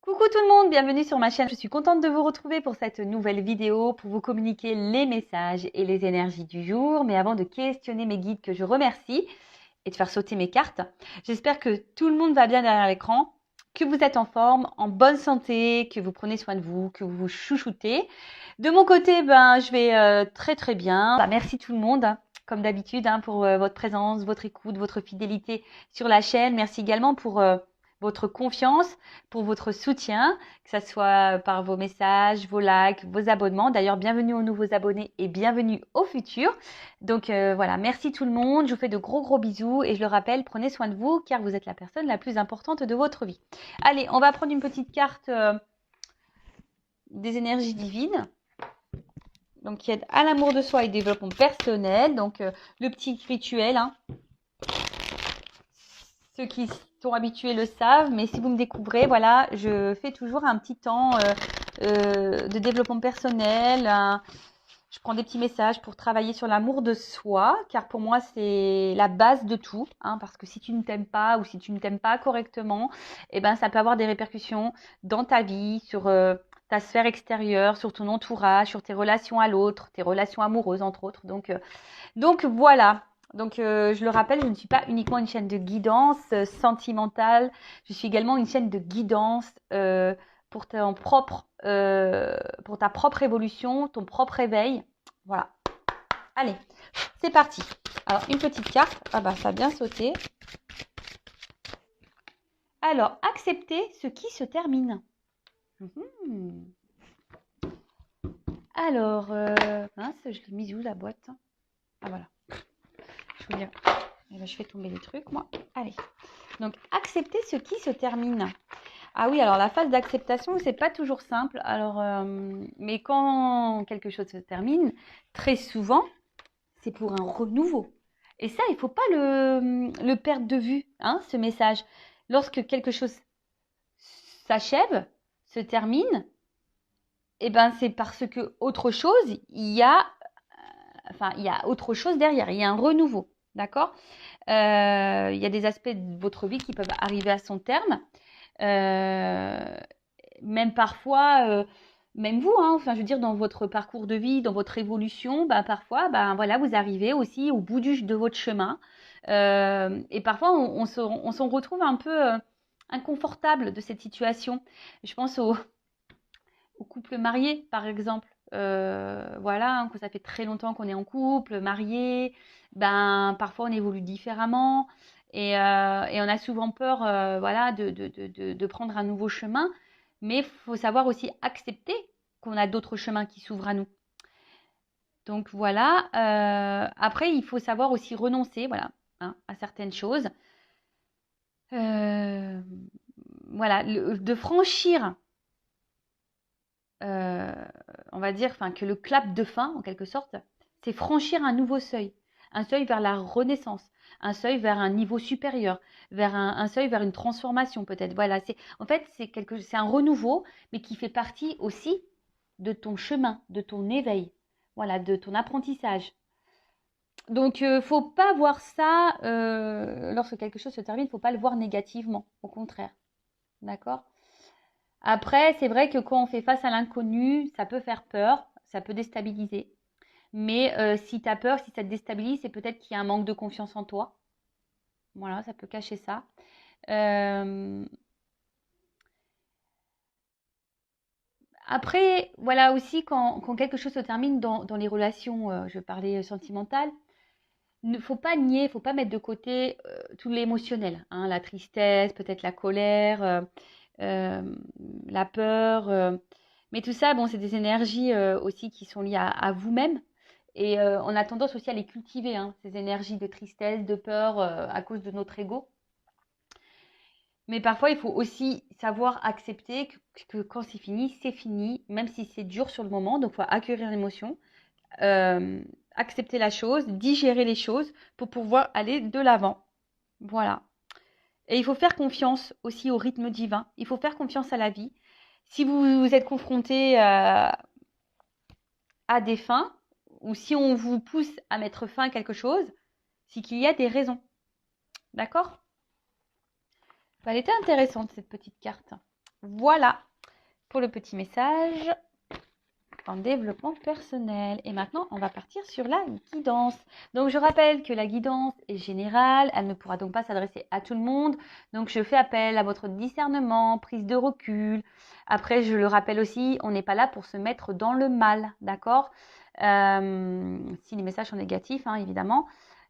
Coucou tout le monde, bienvenue sur ma chaîne. Je suis contente de vous retrouver pour cette nouvelle vidéo pour vous communiquer les messages et les énergies du jour. Mais avant de questionner mes guides que je remercie et de faire sauter mes cartes, j'espère que tout le monde va bien derrière l'écran, que vous êtes en forme, en bonne santé, que vous prenez soin de vous, que vous vous chouchoutez. De mon côté, je vais très bien. Merci tout le monde, comme d'habitude, pour votre présence, votre écoute, votre fidélité sur la chaîne. Merci également pour votre confiance, pour votre soutien, que ce soit par vos messages, vos likes, vos abonnements. D'ailleurs, bienvenue aux nouveaux abonnés et bienvenue aux futurs. Donc voilà, merci tout le monde. Je vous fais de gros bisous et je le rappelle, prenez soin de vous car vous êtes la personne la plus importante de votre vie. Allez, on va prendre une petite carte des énergies divines. Donc, qui aide à l'amour de soi et développement personnel. Donc, le petit rituel, Ceux qui sont habitués le savent, mais si vous me découvrez, voilà, je fais toujours un petit temps de développement personnel. Je prends des petits messages pour travailler sur l'amour de soi, car pour moi, c'est la base de tout. Parce que si tu ne t'aimes pas ou si tu ne t'aimes pas correctement, ça peut avoir des répercussions dans ta vie, sur ta sphère extérieure, sur ton entourage, sur tes relations à l'autre, tes relations amoureuses, entre autres. Donc voilà. Donc, je le rappelle, je ne suis pas uniquement une chaîne de guidance sentimentale. Je suis également une chaîne de guidance pour ta propre évolution, ton propre éveil. Voilà. Allez, c'est parti. Alors, une petite carte. Ah bah, ça a bien sauté. Alors, accepter ce qui se termine. Alors, mince, je l'ai mise où la boîte? Ah voilà. Je vous dire. Je fais tomber les trucs, moi. Allez. Donc, accepter ce qui se termine. Ah oui, alors la phase d'acceptation, c'est pas toujours simple. Alors, mais quand quelque chose se termine, très souvent, c'est pour un renouveau. Et ça, il faut pas le perdre de vue, ce message. Lorsque quelque chose s'achève, se termine, c'est parce que autre chose, il y a autre chose derrière. Il y a un renouveau, d'accord? Il y a des aspects de votre vie qui peuvent arriver à son terme. Même parfois, même vous, je veux dire, dans votre parcours de vie, dans votre évolution, parfois, voilà, vous arrivez aussi au bout de votre chemin. Et parfois, on s'en retrouve un peu inconfortable de cette situation. Je pense aux couples mariés, par exemple. Voilà, que ça fait très longtemps qu'on est en couple, marié, parfois on évolue différemment et on a souvent peur voilà, de prendre un nouveau chemin, mais il faut savoir aussi accepter qu'on a d'autres chemins qui s'ouvrent à nous. Donc voilà, après il faut savoir aussi renoncer voilà, à certaines choses. Voilà, de franchir on va dire, que le clap de fin, en quelque sorte, c'est franchir un nouveau seuil. Un seuil vers la renaissance, un seuil vers un niveau supérieur, vers un seuil vers une transformation peut-être. Voilà, en fait, c'est un renouveau, mais qui fait partie aussi de ton chemin, de ton éveil, voilà, de ton apprentissage. Donc, faut pas voir ça, lorsque quelque chose se termine, faut pas le voir négativement, au contraire. D'accord? Après, c'est vrai que quand on fait face à l'inconnu, ça peut faire peur, ça peut déstabiliser. Mais si tu as peur, si ça te déstabilise, c'est peut-être qu'il y a un manque de confiance en toi. Voilà, ça peut cacher ça. Après, voilà aussi, quand quelque chose se termine dans les relations, je parlais sentimentales, il ne faut pas nier, il ne faut pas mettre de côté tout l'émotionnel. La tristesse, peut-être la colère, la peur. Mais tout ça, bon, c'est des énergies aussi qui sont liées à vous-même. Et on a tendance aussi à les cultiver, ces énergies de tristesse, de peur, à cause de notre ego. Mais parfois, il faut aussi savoir accepter que quand c'est fini, même si c'est dur sur le moment. Donc, il faut accueillir l'émotion, accepter la chose, digérer les choses pour pouvoir aller de l'avant. Voilà. Et il faut faire confiance aussi au rythme divin. Il faut faire confiance à la vie. Si vous êtes confronté à des fins, ou si on vous pousse à mettre fin à quelque chose, c'est qu'il y a des raisons. D'accord? Elle était intéressante, cette petite carte. Voilà pour le petit message en développement personnel. Et maintenant, on va partir sur la guidance. Donc, je rappelle que la guidance est générale. Elle ne pourra donc pas s'adresser à tout le monde. Donc, je fais appel à votre discernement, prise de recul. Après, je le rappelle aussi, on n'est pas là pour se mettre dans le mal, d'accord? Si les messages sont négatifs, hein, évidemment.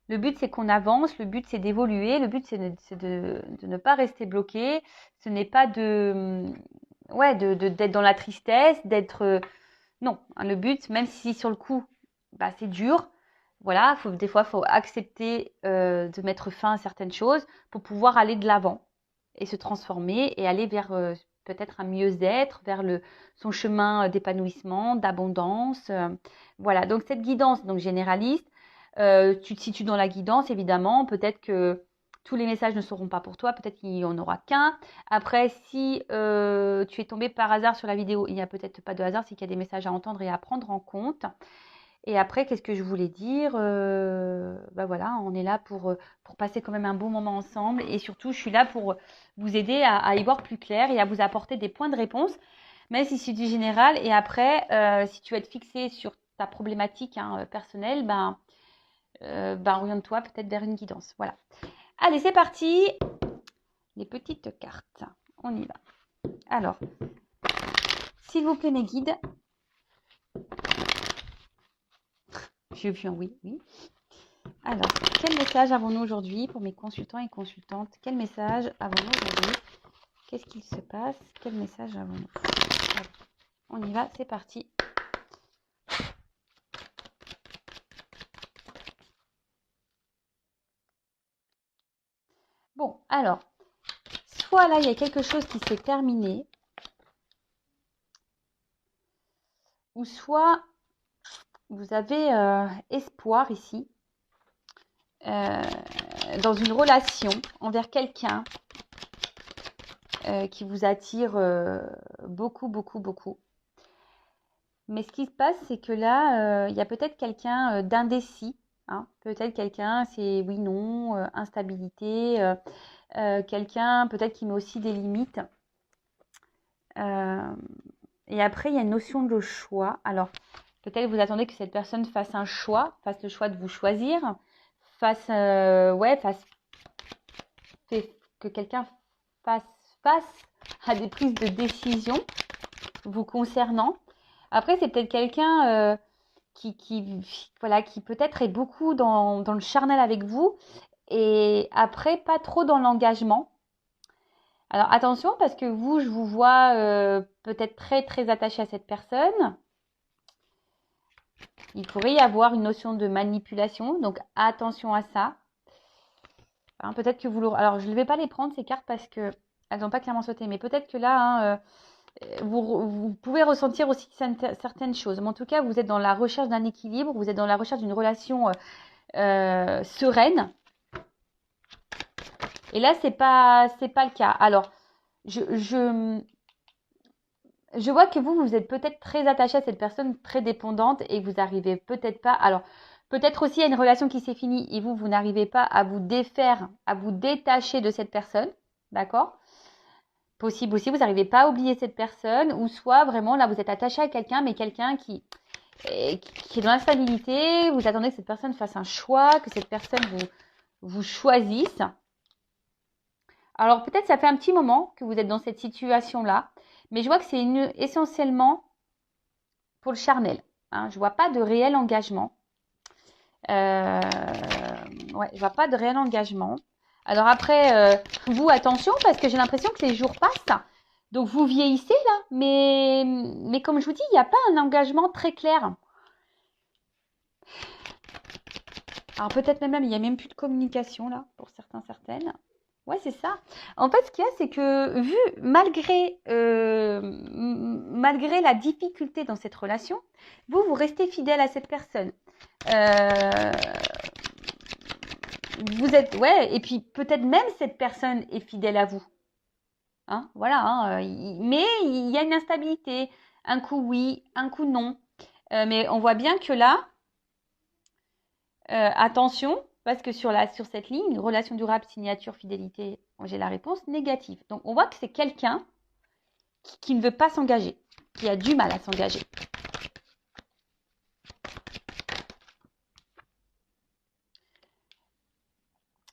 Le but, c'est qu'on avance. Le but, c'est d'évoluer. Le but, c'est de ne pas rester bloqué. Ce n'est pas d'être dans la tristesse, d'être... non, hein, le but, même si sur le coup, bah, c'est dur, voilà, des fois, il faut accepter de mettre fin à certaines choses pour pouvoir aller de l'avant et se transformer et aller vers peut-être un mieux-être, vers son chemin d'épanouissement, d'abondance. Voilà, donc cette guidance donc généraliste, tu te situes dans la guidance, évidemment, peut-être que tous les messages ne seront pas pour toi, peut-être qu'il n'y en aura qu'un. Après, si tu es tombé par hasard sur la vidéo, il n'y a peut-être pas de hasard, c'est qu'il y a des messages à entendre et à prendre en compte. Et après, qu'est-ce que je voulais dire bah voilà, on est là pour passer quand même un bon moment ensemble. Et surtout, je suis là pour vous aider à y voir plus clair et à vous apporter des points de réponse, même si c'est du général. Et après, si tu veux être fixé sur ta problématique personnelle, oriente-toi peut-être vers une guidance. Voilà. Allez, c'est parti. Les petites cartes. On y va. Alors, s'il vous plaît, mes guides. J'ai vu un oui, oui. Alors, quel message avons-nous aujourd'hui pour mes consultants et consultantes? Quel message avons-nous aujourd'hui? Qu'est-ce qu'il se passe? Quel message avons-nous? On y va, c'est parti. Bon, alors, soit là, il y a quelque chose qui s'est terminé, ou soit vous avez espoir ici dans une relation envers quelqu'un qui vous attire beaucoup, beaucoup, beaucoup. Mais ce qui se passe, c'est que là, il y a peut-être quelqu'un d'indécis. Hein. Peut-être quelqu'un, c'est oui, non, instabilité. Quelqu'un peut-être qui met aussi des limites. Et après, il y a une notion de choix. Alors, peut-être vous attendez que cette personne fasse un choix, fasse le choix de vous choisir, que quelqu'un fasse face à des prises de décision vous concernant. Après, c'est peut-être quelqu'un qui peut-être est beaucoup dans le charnel avec vous et après, pas trop dans l'engagement. Alors, attention parce que vous, je vous vois peut-être très, très attaché à cette personne. Il pourrait y avoir une notion de manipulation, donc attention à ça. Hein, peut-être que vous... Alors, je ne vais pas les prendre, ces cartes, parce qu'elles n'ont pas clairement sauté. Mais peut-être que là, vous pouvez ressentir aussi certaines choses. Mais en tout cas, vous êtes dans la recherche d'un équilibre, vous êtes dans la recherche d'une relation sereine. Et là, c'est pas le cas. Alors, je vois que vous êtes peut-être très attaché à cette personne, très dépendante, et vous n'arrivez peut-être pas. Alors, peut-être aussi il y a une relation qui s'est finie et vous n'arrivez pas à vous défaire, à vous détacher de cette personne. D'accord? Possible aussi, vous n'arrivez pas à oublier cette personne, ou soit vraiment là, vous êtes attaché à quelqu'un, mais quelqu'un qui est dans l'instabilité. Vous attendez que cette personne fasse un choix, que cette personne vous choisisse. Alors, peut-être ça fait un petit moment que vous êtes dans cette situation-là. Mais je vois que c'est essentiellement pour le charnel. Hein. Je ne vois pas de réel engagement. Je vois pas de réel engagement. Alors après, vous, attention, parce que j'ai l'impression que les jours passent. Donc, vous vieillissez là. Mais comme je vous dis, il n'y a pas un engagement très clair. Alors, peut-être même, il n'y a même plus de communication là, pour certains, certaines. Ouais, c'est ça. En fait, ce qu'il y a, c'est que malgré la difficulté dans cette relation, vous restez fidèle à cette personne. Vous êtes, ouais, et puis peut-être même cette personne est fidèle à vous. Hein, voilà, hein, mais il y a une instabilité. Un coup oui, un coup non. Mais on voit bien que là, attention, parce que sur cette ligne, relation durable, signature, fidélité, j'ai la réponse négative. Donc, on voit que c'est quelqu'un qui ne veut pas s'engager, qui a du mal à s'engager.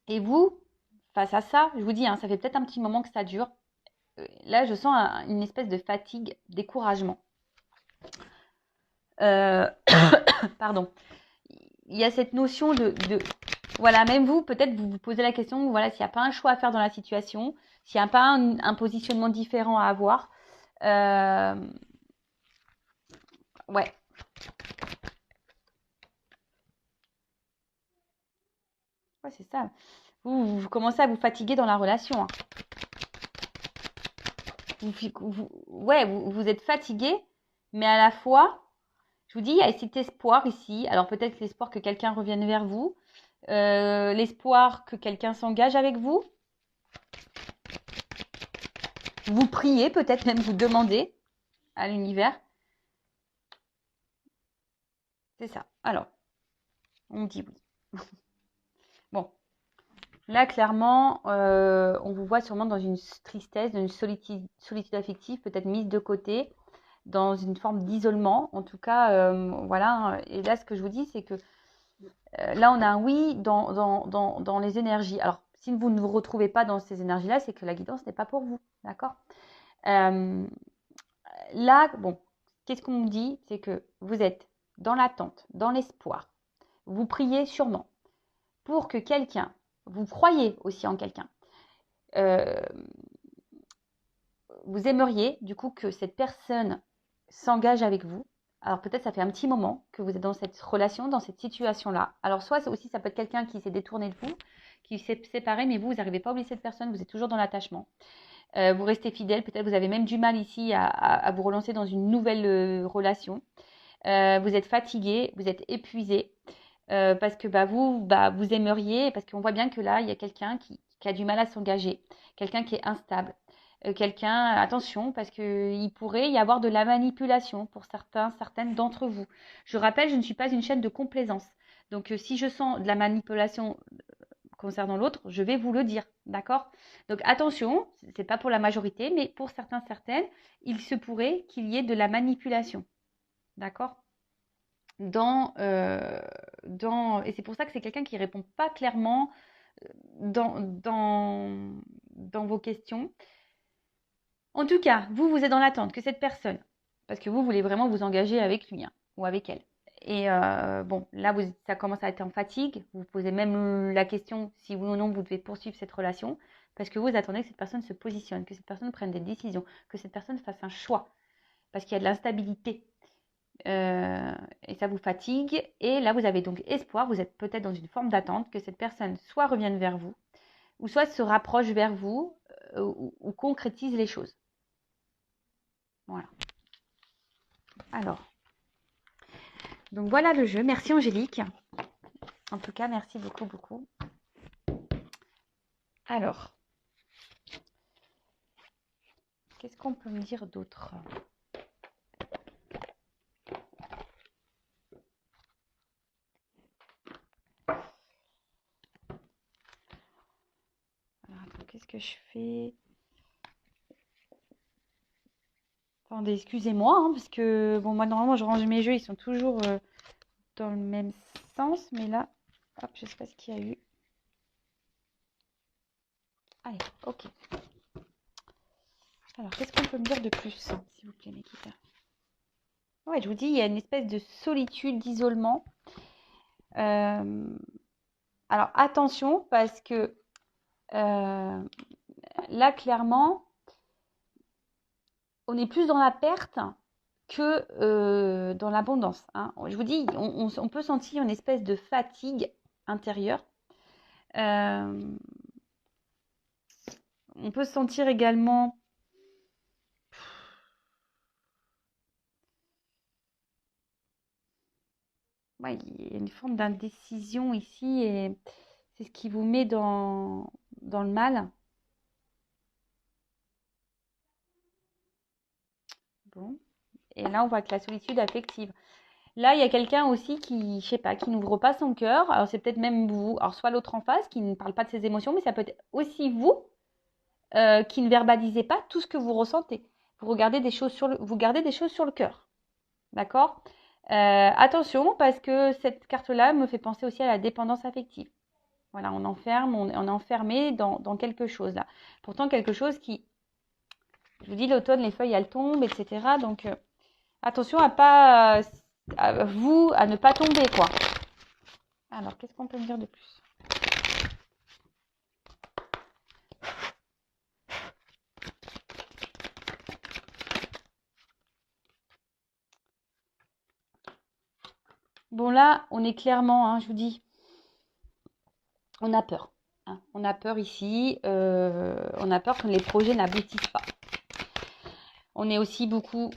Et vous, face à ça, je vous dis, hein, ça fait peut-être un petit moment que ça dure. Là, je sens une espèce de fatigue, découragement. Pardon. Il y a cette notion voilà, même vous, peut-être vous vous posez la question, voilà, s'il n'y a pas un choix à faire dans la situation, s'il n'y a pas un positionnement différent à avoir. Ouais. Ouais, c'est ça. Vous commencez à vous fatiguer dans la relation. Hein. Vous êtes fatigué, mais à la fois, je vous dis, il y a cet espoir ici. Alors peut-être l'espoir que quelqu'un revienne vers vous, l'espoir que quelqu'un s'engage avec vous. Vous priez, peut-être même vous demandez à l'univers. C'est ça. Alors, on me dit oui. Bon. Là, clairement, on vous voit sûrement dans une tristesse, dans une solitude affective, peut-être mise de côté, dans une forme d'isolement. En tout cas, voilà. Et là, ce que je vous dis, c'est que là, on a un oui dans les énergies. Alors, si vous ne vous retrouvez pas dans ces énergies-là, c'est que la guidance n'est pas pour vous. D'accord ? Là, bon, qu'est-ce qu'on me dit? C'est que vous êtes dans l'attente, dans l'espoir. Vous priez sûrement pour que quelqu'un, vous croyez aussi en quelqu'un. Vous aimeriez du coup que cette personne s'engage avec vous. Alors peut-être ça fait un petit moment que vous êtes dans cette relation, dans cette situation-là. Alors soit aussi ça peut être quelqu'un qui s'est détourné de vous, qui s'est séparé, mais vous n'arrivez pas à oublier cette personne, vous êtes toujours dans l'attachement. Vous restez fidèle, peut-être vous avez même du mal ici à vous relancer dans une nouvelle relation. Vous êtes fatigué, vous êtes épuisé, parce que vous aimeriez, parce qu'on voit bien que là, il y a quelqu'un qui a du mal à s'engager, quelqu'un qui est instable, quelqu'un, attention, parce qu'il pourrait y avoir de la manipulation pour certaines d'entre vous. Je rappelle, je ne suis pas une chaîne de complaisance. Donc, si je sens de la manipulation concernant l'autre, je vais vous le dire, d'accord? Donc attention, c'est pas pour la majorité, mais pour certaines, il se pourrait qu'il y ait de la manipulation, d'accord? Et c'est pour ça que c'est quelqu'un qui répond pas clairement dans vos questions. En tout cas, vous êtes dans l'attente que cette personne, parce que vous voulez vraiment vous engager avec lui, hein, ou avec elle. Et bon, là, ça commence à être en fatigue. Vous posez même la question si oui ou non vous devez poursuivre cette relation, parce que vous attendez que cette personne se positionne, que cette personne prenne des décisions, que cette personne fasse un choix, parce qu'il y a de l'instabilité. Et ça vous fatigue. Et là, vous avez donc espoir, vous êtes peut-être dans une forme d'attente que cette personne soit revienne vers vous, ou soit se rapproche vers vous, ou concrétise les choses. Voilà. Alors, donc voilà le jeu. Merci Angélique. En tout cas, merci beaucoup, beaucoup. Alors, qu'est-ce qu'on peut me dire d'autre? Alors, attends, qu'est-ce que je fais? Attendez, excusez-moi, hein, parce que bon, moi normalement je range mes jeux, ils sont toujours dans le même sens, mais là, hop, je sais pas ce qu'il y a eu. Allez, ok. Alors, qu'est-ce qu'on peut me dire de plus, s'il vous plaît, mes guides? Ouais, je vous dis, il y a une espèce de solitude, d'isolement. Alors, attention, parce que là, clairement, on est plus dans la perte que dans l'abondance. Hein. Je vous dis, on peut sentir une espèce de fatigue intérieure. On peut sentir également il y a une forme d'indécision ici et c'est ce qui vous met dans le mal. Bon. Et là, on voit que la solitude affective. Là, il y a quelqu'un aussi qui, je sais pas, qui n'ouvre pas son cœur. Alors, c'est peut-être même vous. Alors, soit l'autre en face qui ne parle pas de ses émotions, mais ça peut être aussi vous qui ne verbalisez pas tout ce que vous ressentez. vous gardez des choses sur le cœur. D'accord? Attention, parce que cette carte-là me fait penser aussi à la dépendance affective. Voilà, on est enfermé dans quelque chose là. Pourtant, quelque chose qui, je vous dis, l'automne, les feuilles, elles tombent, etc. Donc, attention à ne pas tomber, quoi. Alors, qu'est-ce qu'on peut me dire de plus? Bon, là, on est clairement, hein, je vous dis, on a peur. Hein. On a peur ici. On a peur que les projets n'aboutissent pas. On est aussi beaucoup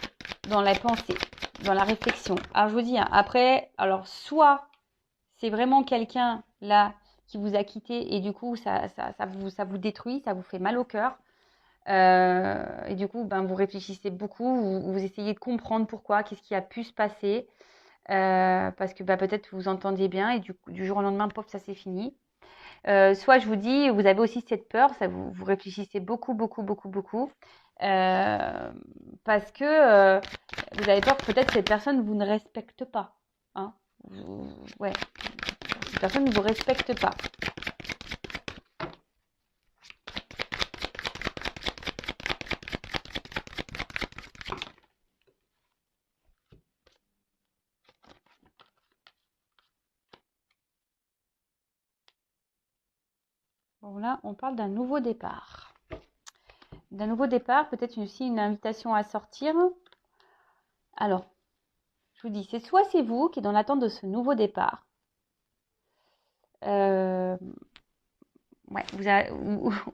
dans la pensée, dans la réflexion. Alors, je vous dis, hein, après, alors, soit c'est vraiment quelqu'un, là, qui vous a quitté et du coup, ça vous détruit, ça vous fait mal au cœur. Et du coup, ben, vous réfléchissez beaucoup, vous essayez de comprendre pourquoi, qu'est-ce qui a pu se passer. Parce que bah, peut-être vous entendiez bien et du jour au lendemain, pof, ça c'est fini. Soit je vous dis, vous avez aussi cette peur, ça vous réfléchissez beaucoup, beaucoup, beaucoup, beaucoup. Parce que vous avez peur que peut-être cette personne vous ne respecte pas. Hein. Ouais, cette personne ne vous respecte pas. Bon là, on parle d'un nouveau départ. D'un nouveau départ, peut-être aussi une invitation à sortir. Alors, je vous dis, soit c'est vous qui êtes dans l'attente de ce nouveau départ. Ouais,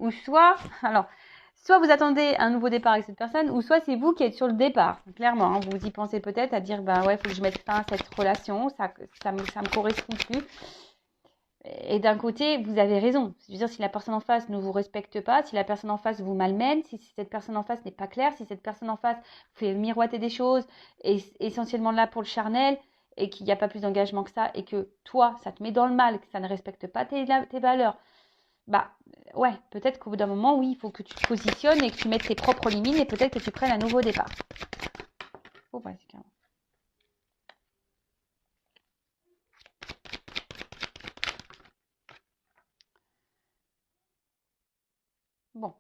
ou soit, alors, soit vous attendez un nouveau départ avec cette personne, ou soit c'est vous qui êtes sur le départ. Clairement, hein, vous y pensez peut-être à dire, bah ouais, faut que je mette fin à cette relation, ça me correspond plus. Et d'un côté, vous avez raison. Je veux dire, si la personne en face ne vous respecte pas, si la personne en face vous malmène, si cette personne en face n'est pas claire, si cette personne en face vous fait miroiter des choses, et essentiellement là pour le charnel, et qu'il n'y a pas plus d'engagement que ça, et que toi, ça te met dans le mal, que ça ne respecte pas tes valeurs, bah ouais, peut-être qu'au bout d'un moment, oui, il faut que tu te positionnes et que tu mettes tes propres limites, et peut-être que tu prennes un nouveau départ. Oh, ouais, c'est carrément. Bon.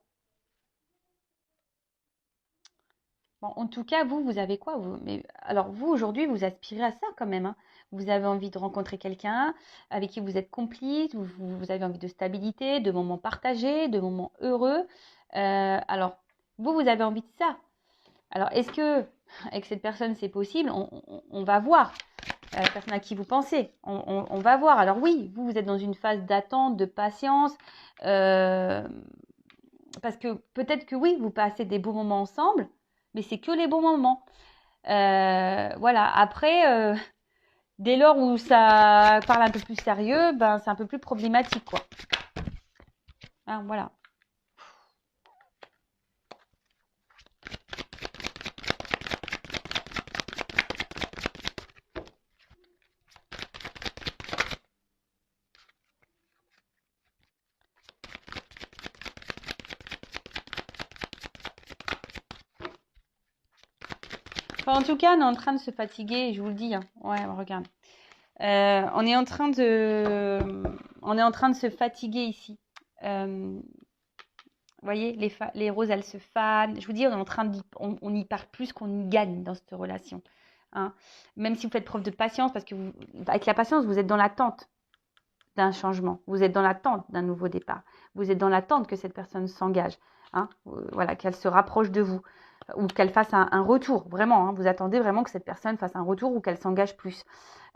Bon, en tout cas, vous avez quoi mais, alors, vous, aujourd'hui, vous aspirez à ça quand même. Hein. Vous avez envie de rencontrer quelqu'un avec qui vous êtes complice, vous avez envie de stabilité, de moments partagés, de moments heureux. Alors, vous avez envie de ça. Alors, est-ce que avec cette personne, c'est possible? On va voir. La personne à qui vous pensez. On va voir. Alors oui, vous êtes dans une phase d'attente, de patience. Parce que peut-être que oui, vous passez des beaux moments ensemble, mais c'est que les bons moments. Voilà. Après, dès lors où ça parle un peu plus sérieux, ben c'est un peu plus problématique, quoi. Hein, voilà. Enfin, en tout cas, on est en train de se fatiguer, je vous le dis. Hein. Ouais, regarde. On est en train de se fatiguer ici. Vous voyez, les roses, elles se fanent. Je vous dis, on est en train on y perd plus qu'on y gagne dans cette relation. Hein. Même si vous faites preuve de patience, parce que avec la patience, vous êtes dans l'attente d'un changement. Vous êtes dans l'attente d'un nouveau départ. Vous êtes dans l'attente que cette personne s'engage. Hein, voilà, qu'elle se rapproche de vous ou qu'elle fasse un retour. Vraiment, hein, vous attendez vraiment que cette personne fasse un retour ou qu'elle s'engage plus.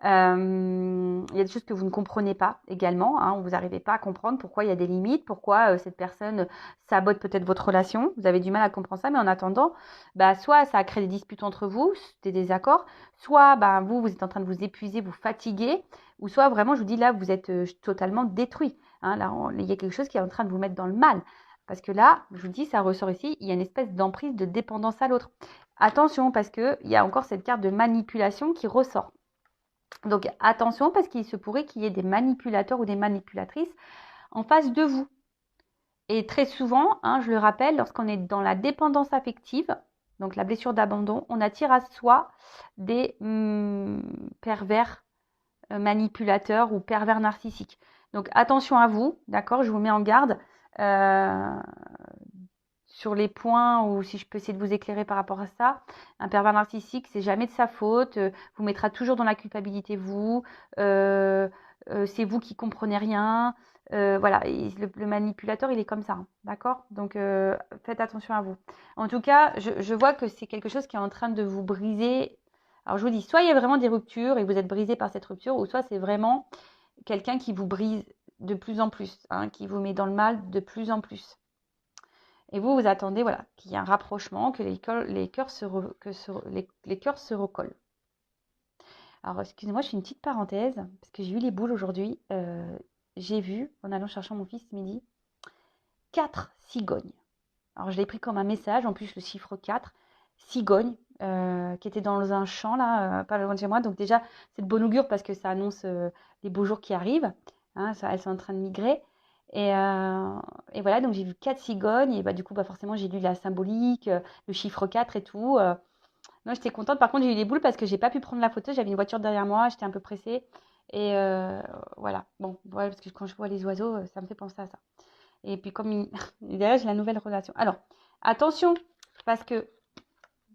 Il y a des choses que vous ne comprenez pas également. Hein, vous n'arrivez pas à comprendre pourquoi il y a des limites, pourquoi cette personne sabote peut-être votre relation. Vous avez du mal à comprendre ça, mais en attendant, bah, soit ça a créé des disputes entre vous, des désaccords, soit bah, vous êtes en train de vous épuiser, vous fatiguer, ou soit vraiment, je vous dis là, vous êtes totalement détruit. Hein, là, il y a quelque chose qui est en train de vous mettre dans le mal. Parce que là, je vous dis, ça ressort ici, il y a une espèce d'emprise de dépendance à l'autre. Attention, parce qu'il y a encore cette carte de manipulation qui ressort. Donc attention, parce qu'il se pourrait qu'il y ait des manipulateurs ou des manipulatrices en face de vous. Et très souvent, hein, je le rappelle, lorsqu'on est dans la dépendance affective, donc la blessure d'abandon, on attire à soi des pervers manipulateurs ou pervers narcissiques. Donc attention à vous, d'accord? Je vous mets en garde sur les points où si je peux essayer de vous éclairer par rapport à ça. Un pervers narcissique, c'est jamais de sa faute, vous mettra toujours dans la culpabilité vous, c'est vous qui comprenez rien. Voilà, le manipulateur, il est comme ça, hein, d'accord? Donc faites attention à vous. En tout cas, je vois que c'est quelque chose qui est en train de vous briser. Alors je vous dis, soit il y a vraiment des ruptures et vous êtes brisé par cette rupture, ou soit c'est vraiment quelqu'un qui vous brise de plus en plus, hein, qui vous met dans le mal de plus en plus. Et vous attendez, voilà, qu'il y ait un rapprochement, que les cœurs se recollent. Alors, excusez-moi, je fais une petite parenthèse, parce que j'ai eu les boules aujourd'hui. J'ai vu, en allant chercher mon fils ce midi, 4 cigognes. Alors, je l'ai pris comme un message, en plus le chiffre 4, cigognes, qui étaient dans un champ, là, pas loin de chez moi. Donc déjà, c'est de bon augure, parce que ça annonce les beaux jours qui arrivent. Hein, elles sont en train de migrer. Et voilà, donc j'ai vu 4 cigognes, et du coup, forcément, j'ai lu la symbolique, le chiffre 4 et tout. Non, j'étais contente. Par contre, j'ai eu les boules parce que j'ai pas pu prendre la photo. J'avais une voiture derrière moi, j'étais un peu pressée. Et voilà. Bon, ouais, parce que quand je vois les oiseaux, ça me fait penser à ça. Et puis, derrière, j'ai la nouvelle relation. Alors, attention, parce que.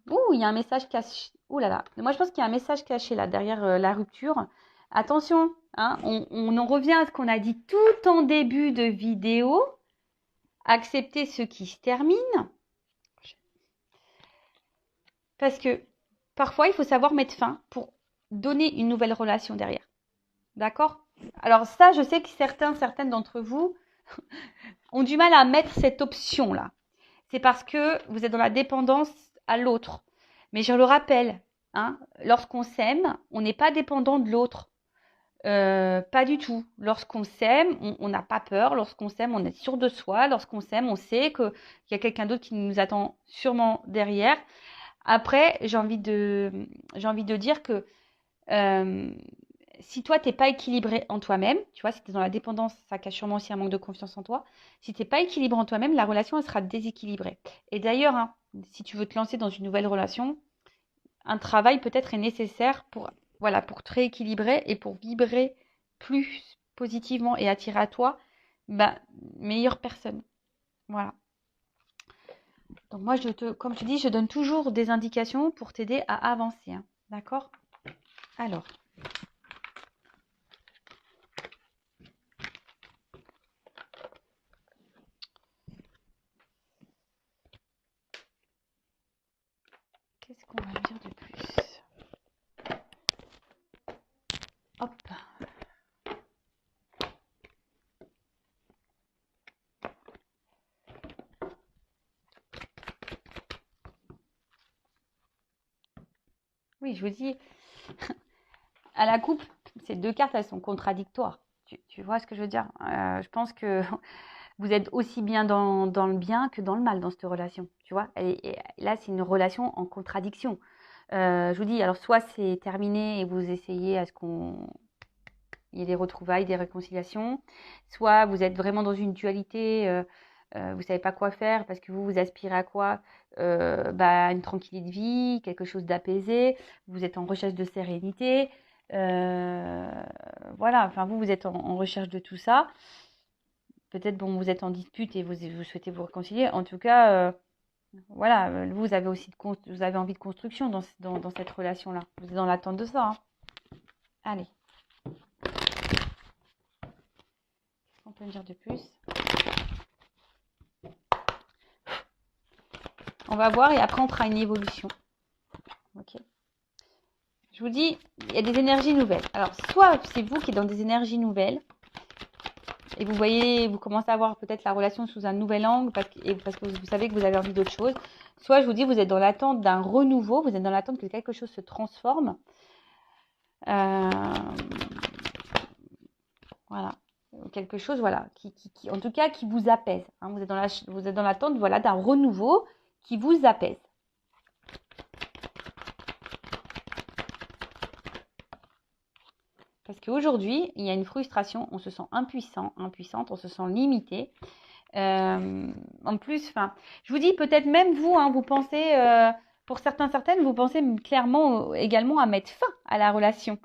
Ouh, il y a un message caché. Ouh là là. Moi, je pense qu'il y a un message caché là, derrière la rupture. Attention, hein, on en revient à ce qu'on a dit tout en début de vidéo. Accepter ce qui se termine. Parce que parfois, il faut savoir mettre fin pour donner une nouvelle relation derrière. D'accord? Alors ça, je sais que certaines d'entre vous ont du mal à mettre cette option-là. C'est parce que vous êtes dans la dépendance à l'autre. Mais je le rappelle, hein, lorsqu'on s'aime, on n'est pas dépendant de l'autre. Pas du tout. Lorsqu'on s'aime, on n'a pas peur. Lorsqu'on s'aime, on est sûr de soi. Lorsqu'on s'aime, on sait qu'il y a quelqu'un d'autre qui nous attend sûrement derrière. Après, j'ai envie de dire que si toi, tu n'es pas équilibré en toi-même, tu vois, si tu es dans la dépendance, ça cache sûrement aussi un manque de confiance en toi. Si tu n'es pas équilibré en toi-même, la relation, elle sera déséquilibrée. Et d'ailleurs, hein, si tu veux te lancer dans une nouvelle relation, un travail peut-être est nécessaire pour, voilà, pour te rééquilibrer et pour vibrer plus positivement et attirer à toi meilleure personne. Voilà. Donc moi, comme je te dis, je donne toujours des indications pour t'aider à avancer. Hein. D'accord? Alors. Qu'est-ce qu'on va dire de plus? Hop. Oui, je vous dis, à la coupe, ces deux cartes, elles sont contradictoires. Tu vois ce que je veux dire? Je pense que vous êtes aussi bien dans le bien que dans le mal dans cette relation. Tu vois? Et là, c'est une relation en contradiction. Je vous dis, alors soit c'est terminé et vous essayez à ce qu'il y ait des retrouvailles, des réconciliations, soit vous êtes vraiment dans une dualité, vous ne savez pas quoi faire parce que vous aspirez à quoi? Une tranquillité de vie, quelque chose d'apaisé, vous êtes en recherche de sérénité, voilà, enfin vous êtes en recherche de tout ça. Peut-être vous êtes en dispute et vous souhaitez vous réconcilier. En tout cas, voilà, vous avez aussi vous avez envie de construction dans cette relation-là. Vous êtes dans l'attente de ça. Hein. Allez. Qu'est-ce qu'on peut me dire de plus? On va voir et après on fera une évolution. Ok. Je vous dis, il y a des énergies nouvelles. Alors, soit c'est vous qui êtes dans des énergies nouvelles et vous commencez à voir peut-être la relation sous un nouvel angle parce que vous savez que vous avez envie d'autre chose. Soit je vous dis, vous êtes dans l'attente d'un renouveau, vous êtes dans l'attente que quelque chose se transforme. Voilà. Quelque chose, voilà, qui en tout cas, qui vous apaise. Hein. Vous êtes dans l'attente, voilà, d'un renouveau qui vous apaise. Parce qu'aujourd'hui, il y a une frustration, on se sent impuissante, on se sent limité. En plus, je vous dis peut-être même vous, hein, vous pensez Pour certaines, vous pensez clairement également à mettre fin à la relation.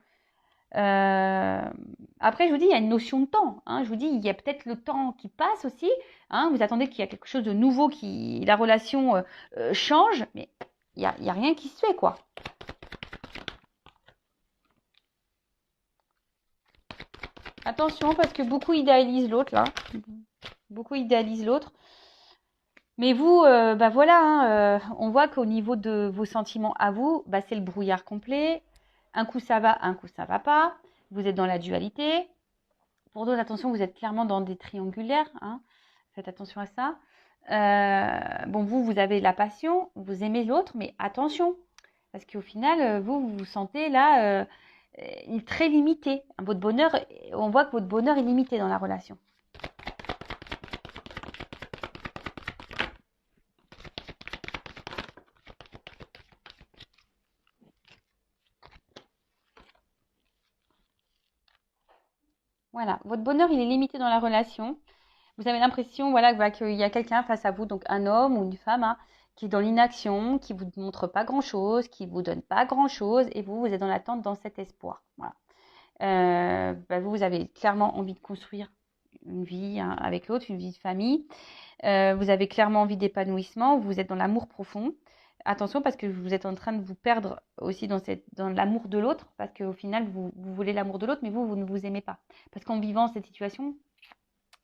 Après, je vous dis, il y a une notion de temps. Hein. Je vous dis, il y a peut-être le temps qui passe aussi. Hein. Vous attendez qu'il y a quelque chose de nouveau, qui la relation change, mais il y a rien qui se fait, quoi. Attention, parce que beaucoup idéalisent l'autre, là. Beaucoup idéalisent l'autre. Mais vous, bah voilà, hein, on voit qu'au niveau de vos sentiments à vous, bah, c'est le brouillard complet. Un coup ça va, un coup ça va pas. Vous êtes dans la dualité. Pour d'autres, attention, vous êtes clairement dans des triangulaires. Hein. Faites attention à ça. Bon, vous avez la passion, vous aimez l'autre, mais attention. Parce qu'au final, vous vous sentez là très limité. Votre bonheur, on voit que votre bonheur est limité dans la relation. Voilà, votre bonheur, il est limité dans la relation. Vous avez l'impression, voilà, qu'il y a quelqu'un face à vous, donc un homme ou une femme, hein, qui est dans l'inaction, qui vous montre pas grand-chose, qui vous donne pas grand-chose, et vous êtes dans l'attente, dans cet espoir. Voilà. Bah, vous avez clairement envie de construire une vie hein, avec l'autre, une vie de famille. Vous avez clairement envie d'épanouissement. Vous êtes dans l'amour profond. Attention parce que vous êtes en train de vous perdre aussi dans l'amour de l'autre, parce qu'au final, vous voulez l'amour de l'autre, mais vous ne vous aimez pas. Parce qu'en vivant cette situation,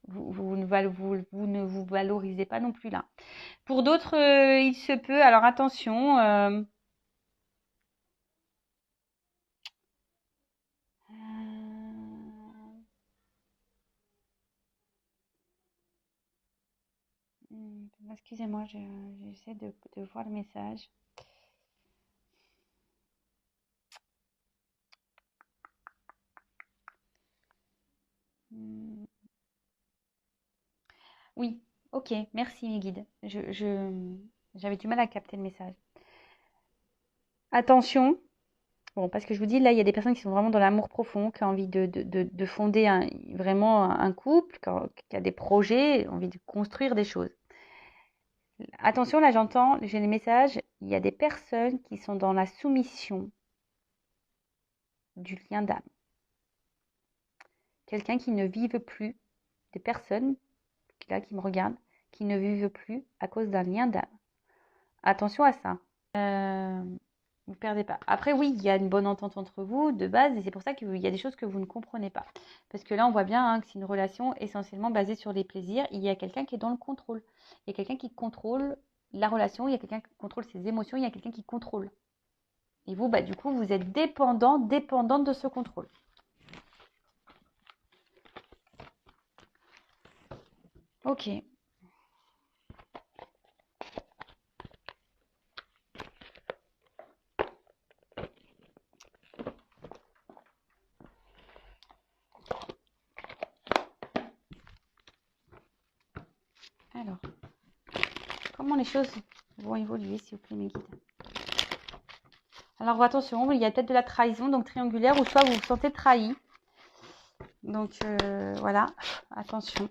vous ne vous valorisez pas non plus là. Pour d'autres, il se peut. Alors attention. Excusez-moi, j'essaie de voir le message. Oui, ok, merci mes guides. J'avais du mal à capter le message. Attention, bon, parce que je vous dis, là, il y a des personnes qui sont vraiment dans l'amour profond, qui ont envie de fonder vraiment un couple, qui a des projets, envie de construire des choses. Attention, là, j'ai les messages, il y a des personnes qui sont dans la soumission du lien d'âme. Quelqu'un qui ne vive plus, des personnes là qui me regardent, qui ne vivent plus à cause d'un lien d'âme. Attention à ça. Vous ne perdez pas. Après, oui, il y a une bonne entente entre vous de base, et c'est pour ça qu'il y a des choses que vous ne comprenez pas. Parce que là, on voit bien hein, que c'est une relation essentiellement basée sur les plaisirs. Il y a quelqu'un qui est dans le contrôle. Il y a quelqu'un qui contrôle la relation, il y a quelqu'un qui contrôle ses émotions, il y a quelqu'un qui contrôle. Et vous, bah, du coup, vous êtes dépendante de ce contrôle. Ok. Alors, comment les choses vont évoluer, s'il vous plaît, mes guides? Alors, attention, il y a peut-être de la trahison, donc triangulaire, ou soit vous vous sentez trahi. Donc, voilà, attention.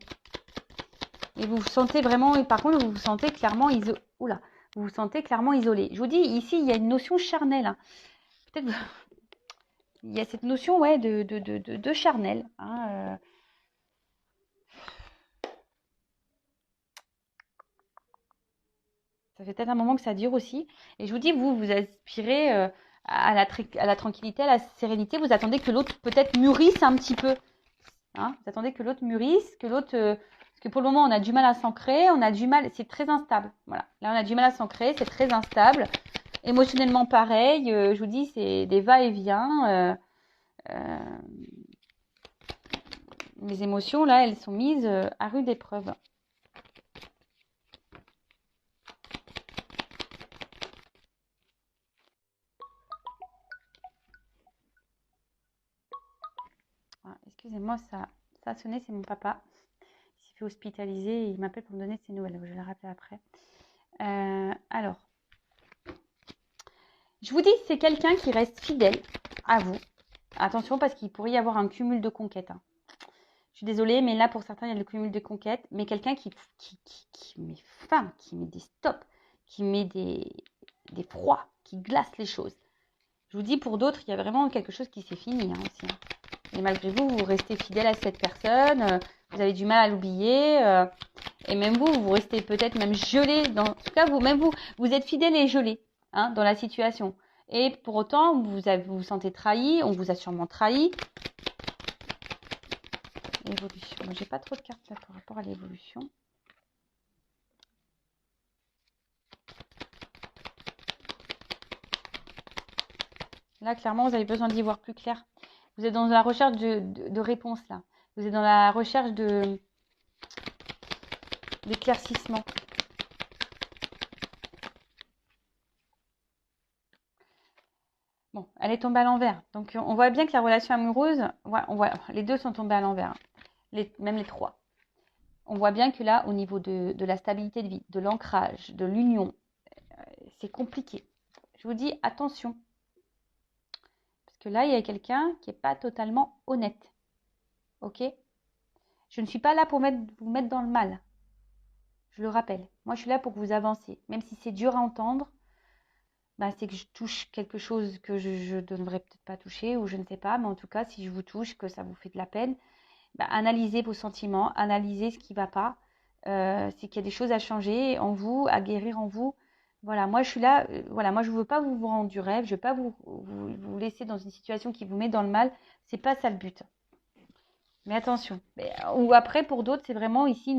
Et vous vous sentez vraiment, et par contre, vous vous sentez clairement isolé. Oula, vous vous sentez clairement isolé. Je vous dis, ici, il y a une notion charnelle. Hein. Peut-être il y a cette notion, ouais, de charnel. Hein, Ça fait peut-être un moment que ça dure aussi. Et je vous dis, vous aspirez à la tranquillité, à la sérénité. Vous attendez que l'autre peut-être mûrisse un petit peu. Hein, vous attendez que l'autre mûrisse, que l'autre... parce que pour le moment, on a du mal à s'ancrer, on a du mal... C'est très instable. Voilà. Là, on a du mal à s'ancrer, c'est très instable. Émotionnellement, pareil. Je vous dis, c'est des va-et-vient. Mes émotions, là, elles sont mises à rude épreuve. Ah, excusez-moi, ça a sonné, c'est mon papa. Il s'est fait hospitaliser et il m'appelle pour me donner ses nouvelles. Je vais le rappeler après. Alors, je vous dis, c'est quelqu'un qui reste fidèle à vous. Attention, parce qu'il pourrait y avoir un cumul de conquêtes. Hein. Je suis désolée, mais là, pour certains, il y a le cumul de conquêtes. Mais quelqu'un qui met fin, qui met des stops, qui met des... des froids qui glacent les choses. Je vous dis, pour d'autres, il y a vraiment quelque chose qui s'est fini aussi. Et malgré vous, vous restez fidèle à cette personne, vous avez du mal à l'oublier. Et même vous, vous restez peut-être même gelé. En tout cas, vous êtes fidèle et gelé dans la situation. Et pour autant, vous vous sentez trahi, on vous a sûrement trahi. L'évolution. Moi, j'ai pas trop de cartes là par rapport à l'évolution. Là, clairement, vous avez besoin d'y voir plus clair. Vous êtes dans la recherche de réponses, là. Vous êtes dans la recherche d'éclaircissement. Bon, elle est tombée à l'envers. Donc, on voit bien que la relation amoureuse, les deux sont tombés à l'envers. Même les trois. On voit bien que là, au niveau de la stabilité de vie, de l'ancrage, de l'union, c'est compliqué. Je vous dis, attention. Parce que là, il y a quelqu'un qui n'est pas totalement honnête. Ok? Je ne suis pas là pour vous mettre dans le mal. Je le rappelle. Moi, je suis là pour que vous avanciez. Même si c'est dur à entendre, c'est que je touche quelque chose que je ne devrais peut-être pas toucher ou je ne sais pas. Mais en tout cas, si je vous touche, que ça vous fait de la peine, analysez vos sentiments, analysez ce qui ne va pas. C'est qu'il y a des choses à changer en vous, à guérir en vous. Voilà, moi je suis là, moi je ne veux pas vous rendre du rêve, je ne veux pas vous laisser dans une situation qui vous met dans le mal. C'est pas ça le but. Mais attention. Ou après, pour d'autres, c'est vraiment ici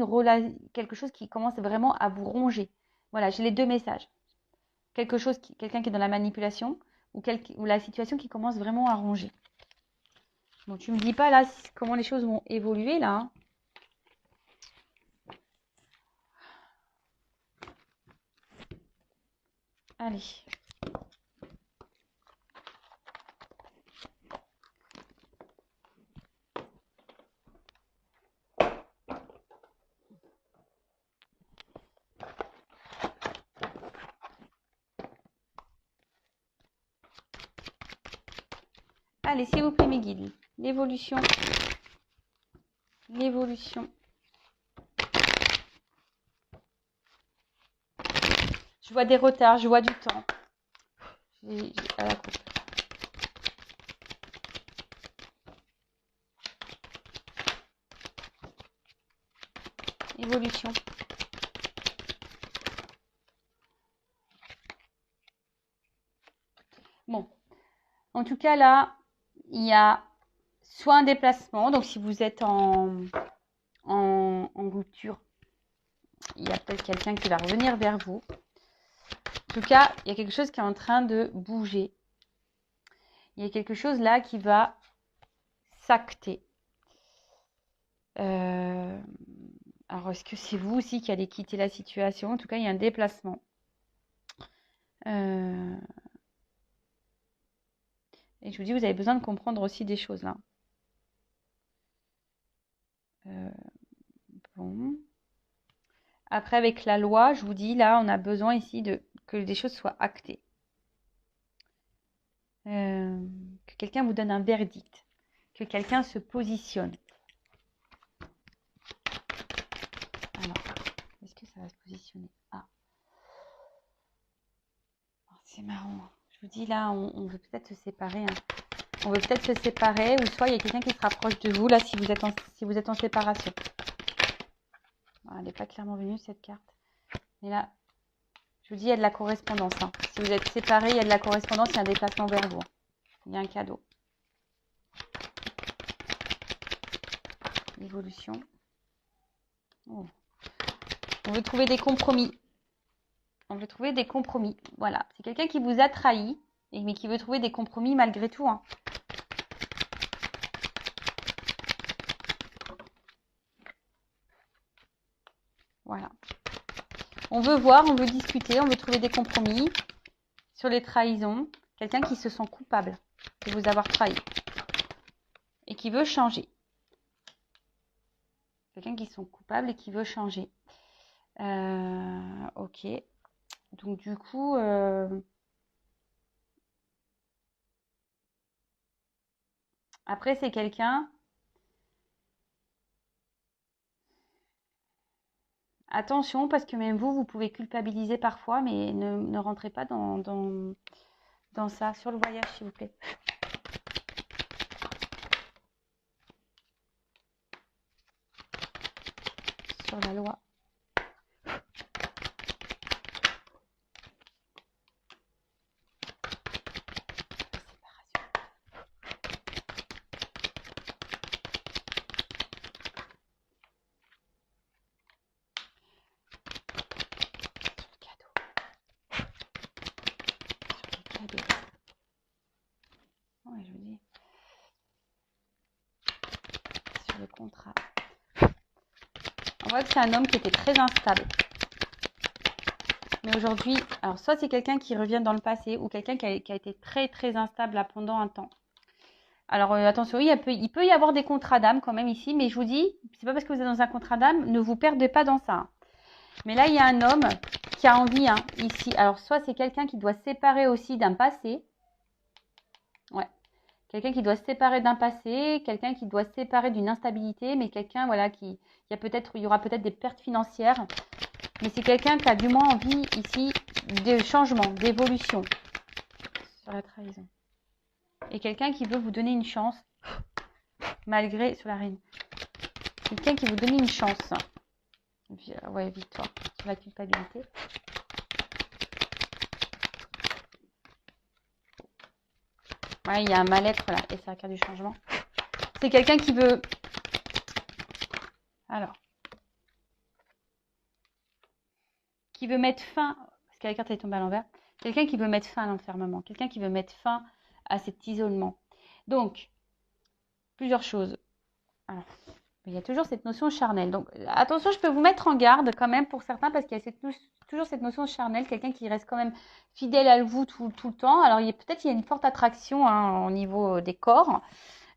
quelque chose qui commence vraiment à vous ronger. Voilà, j'ai les deux messages. Quelqu'un qui est dans la manipulation ou la situation qui commence vraiment à ronger. Bon, tu me dis pas là comment les choses vont évoluer là. Hein. Allez. Allez, s'il vous plaît, mes guides. L'évolution. L'évolution. Je vois des retards, je vois du temps. À la coupe. Évolution. Bon. En tout cas, là, il y a soit un déplacement. Donc, si vous êtes en rupture, il y a peut-être quelqu'un qui va revenir vers vous. En tout cas, il y a quelque chose qui est en train de bouger. Il y a quelque chose là qui va s'acter. Alors, est-ce que c'est vous aussi qui allez quitter la situation? En tout cas, il y a un déplacement. Et je vous dis, vous avez besoin de comprendre aussi des choses là. Bon. Après, avec la loi, je vous dis, là, on a besoin ici que des choses soient actées. Que quelqu'un vous donne un verdict. Que quelqu'un se positionne. Alors, est-ce que ça va se positionner? Ah. Oh, c'est marrant. Je vous dis, là, on veut peut-être se séparer. Hein. On veut peut-être se séparer. Ou soit il y a quelqu'un qui se rapproche de vous, là, si vous êtes en séparation. Elle n'est pas clairement venue, cette carte. Mais là, je vous dis, il y a de la correspondance. Hein. Si vous êtes séparés, il y a de la correspondance, il y a un déplacement vers vous. Il y a un cadeau. Évolution. Oh. On veut trouver des compromis. On veut trouver des compromis. Voilà. C'est quelqu'un qui vous a trahi, mais qui veut trouver des compromis malgré tout. Hein. Voilà. On veut voir, on veut discuter, on veut trouver des compromis sur les trahisons. Quelqu'un qui se sent coupable de vous avoir trahi et qui veut changer. Quelqu'un qui se sent coupable et qui veut changer. Ok. Donc du coup, après c'est quelqu'un. Attention, parce que même vous, vous pouvez culpabiliser parfois, mais ne rentrez pas dans ça. Sur le voyage, s'il vous plaît. Sur la loi. Ouais, je vous dis. Sur le contrat. On voit que c'est un homme qui était très instable. Mais aujourd'hui, alors soit c'est quelqu'un qui revient dans le passé ou quelqu'un qui a été très très instable là, pendant un temps. Alors attention, oui, il peut y avoir des contrats d'âme quand même ici, mais je vous dis, c'est pas parce que vous êtes dans un contrat d'âme, ne vous perdez pas dans ça. Mais là, il y a un homme qui a envie ici. Alors soit c'est quelqu'un qui doit se séparer aussi d'un passé. Ouais. Quelqu'un qui doit se séparer d'un passé, quelqu'un qui doit se séparer d'une instabilité, mais quelqu'un voilà il y aura peut-être des pertes financières. Mais c'est quelqu'un qui a du moins envie ici de changement, d'évolution sur la trahison. Et quelqu'un qui veut vous donner une chance, malgré, sur la reine. Quelqu'un qui vous donne une chance. Ouais, victoire sur la culpabilité. Ouais, il y a un mal-être là, et c'est la carte du changement. C'est quelqu'un qui veut... Alors... qui veut mettre fin, parce que la carte est tombée à l'envers, quelqu'un qui veut mettre fin à l'enfermement, quelqu'un qui veut mettre fin à cet isolement. Donc, plusieurs choses. Alors, il y a toujours cette notion charnelle. Donc, attention, je peux vous mettre en garde quand même pour certains, parce qu'il y a toujours cette notion charnelle, quelqu'un qui reste quand même fidèle à vous tout le temps. Alors, peut-être qu'il y a une forte attraction au niveau des corps.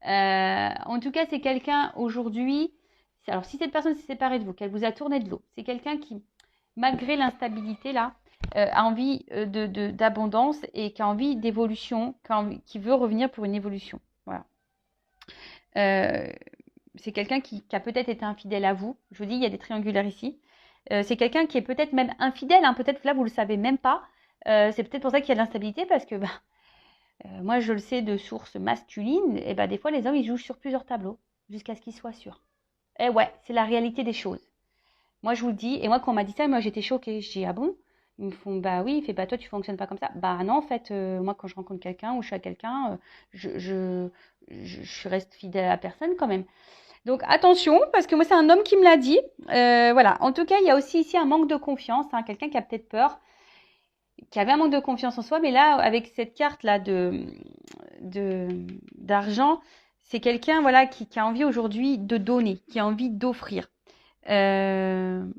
En tout cas, c'est quelqu'un aujourd'hui... Alors, si cette personne s'est séparée de vous, qu'elle vous a tourné de l'eau, c'est quelqu'un qui... malgré l'instabilité là, a envie d'abondance et qui a envie d'évolution, qui veut revenir pour une évolution. Voilà. C'est quelqu'un qui a peut-être été infidèle à vous. Je vous dis, il y a des triangulaires ici. C'est quelqu'un qui est peut-être même infidèle. Peut-être que là, vous ne le savez même pas. C'est peut-être pour ça qu'il y a de l'instabilité parce que moi, je le sais de sources masculines. Et des fois, les hommes, ils jouent sur plusieurs tableaux jusqu'à ce qu'ils soient sûrs. Et ouais, c'est la réalité des choses. Moi, je vous le dis, et moi, quand on m'a dit ça, moi, j'étais choquée. Je dis, ah bon? Ils me font, bah oui, il fait, toi, tu fonctionnes pas comme ça. Bah non, en fait, moi, quand je rencontre quelqu'un ou je suis à quelqu'un, je reste fidèle à la personne quand même. Donc, attention, parce que moi, c'est un homme qui me l'a dit. Voilà. En tout cas, il y a aussi ici un manque de confiance. Quelqu'un qui a peut-être peur, qui avait un manque de confiance en soi. Mais là, avec cette carte-là d'argent, c'est quelqu'un, voilà, qui a envie aujourd'hui de donner, qui a envie d'offrir. Quelqu'un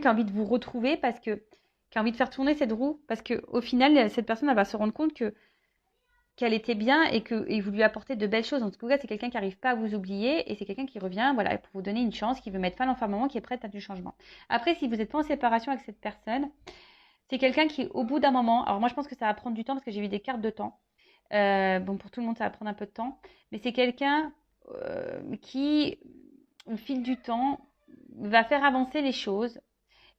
qui a envie de vous retrouver qui a envie de faire tourner cette roue parce qu'au final, cette personne elle va se rendre compte qu'elle était bien et vous lui apportez de belles choses. En tout cas, c'est quelqu'un qui n'arrive pas à vous oublier et c'est quelqu'un qui revient voilà, pour vous donner une chance, qui veut mettre fin à l'enfermement, qui est prête à du changement. Après, si vous n'êtes pas en séparation avec cette personne, c'est quelqu'un qui, au bout d'un moment, alors moi je pense que ça va prendre du temps parce que j'ai vu des cartes de temps. Bon, pour tout le monde, ça va prendre un peu de temps, mais c'est quelqu'un qui, au fil du temps, va faire avancer les choses.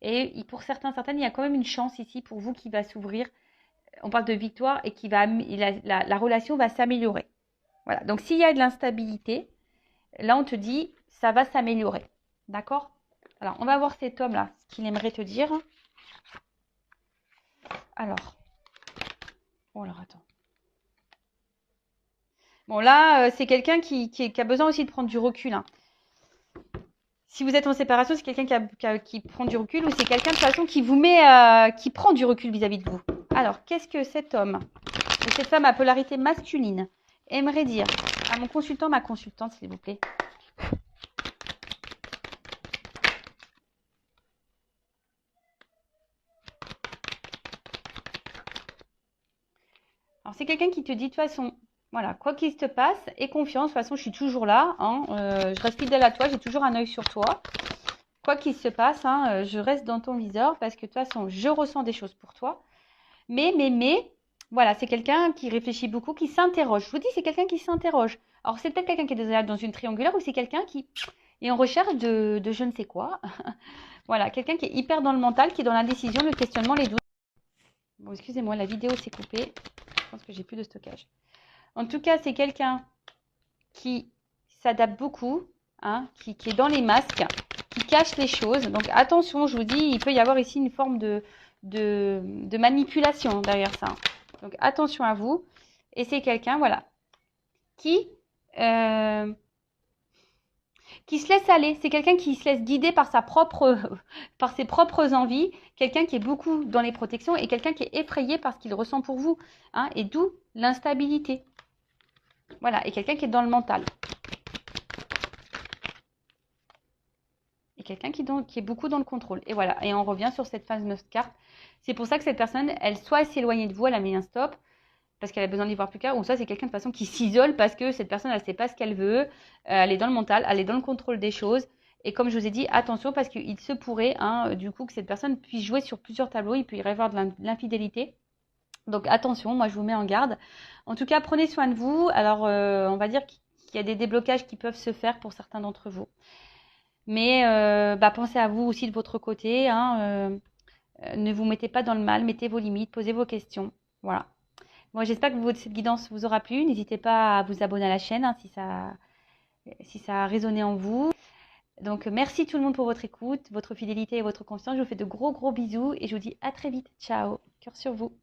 Et pour certaines, il y a quand même une chance ici pour vous qui va s'ouvrir. On parle de victoire et la relation va s'améliorer. Voilà. Donc, s'il y a de l'instabilité, là, on te dit, ça va s'améliorer. D'accord? Alors, on va voir cet homme-là, ce qu'il aimerait te dire. Alors. Oh, alors, attends. Bon, là, c'est quelqu'un qui a besoin aussi de prendre du recul. Si vous êtes en séparation, c'est quelqu'un qui prend du recul ou c'est quelqu'un de toute façon qui vous met, qui prend du recul vis-à-vis de vous. Alors, qu'est-ce que cet homme ou cette femme à polarité masculine aimerait dire à mon consultant, ma consultante, s'il vous plaît? Alors, c'est quelqu'un qui te dit de toute façon, voilà, quoi qu'il se passe, aie confiance, de toute façon, je suis toujours là, je reste fidèle à toi, j'ai toujours un œil sur toi. Quoi qu'il se passe, je reste dans ton viseur parce que de toute façon, je ressens des choses pour toi. Mais, voilà, c'est quelqu'un qui réfléchit beaucoup, qui s'interroge. Je vous dis, c'est quelqu'un qui s'interroge. Alors, c'est peut-être quelqu'un qui est déjà dans une triangulaire ou c'est quelqu'un qui et en recherche de je ne sais quoi. Voilà, quelqu'un qui est hyper dans le mental, qui est dans l'indécision, le questionnement, les doutes. Bon, excusez-moi, la vidéo s'est coupée. Je pense que j'ai plus de stockage. En tout cas, c'est quelqu'un qui s'adapte beaucoup, hein, qui est dans les masques, qui cache les choses. Donc attention, je vous dis, il peut y avoir ici une forme de manipulation derrière ça. Donc attention à vous. Et c'est quelqu'un, voilà, qui, euh, qui se laisse aller. C'est quelqu'un qui se laisse guider par par ses propres envies. Quelqu'un qui est beaucoup dans les protections et quelqu'un qui est effrayé par ce qu'il ressent pour vous. Hein, et d'où l'instabilité. Voilà, et quelqu'un qui est dans le mental. Et quelqu'un qui est beaucoup dans le contrôle. Et voilà, et on revient sur cette fameuse carte. C'est pour ça que cette personne, elle soit s'éloigner de vous, elle a mis un stop, parce qu'elle a besoin d'y voir plus clair, ou soit c'est quelqu'un de façon qui s'isole parce que cette personne, elle ne sait pas ce qu'elle veut, elle est dans le mental, elle est dans le contrôle des choses. Et comme je vous ai dit, attention, parce qu'il se pourrait, hein, du coup, que cette personne puisse jouer sur plusieurs tableaux, il peut y avoir de l'infidélité. Donc attention, moi je vous mets en garde. En tout cas, prenez soin de vous. Alors, on va dire qu'il y a des déblocages qui peuvent se faire pour certains d'entre vous. Mais pensez à vous aussi de votre côté. Hein, ne vous mettez pas dans le mal, mettez vos limites, posez vos questions. Voilà. Moi, j'espère que cette guidance vous aura plu. N'hésitez pas à vous abonner à la chaîne hein, si ça a résonné en vous. Donc, merci tout le monde pour votre écoute, votre fidélité et votre confiance. Je vous fais de gros bisous et je vous dis à très vite. Ciao. Cœur sur vous.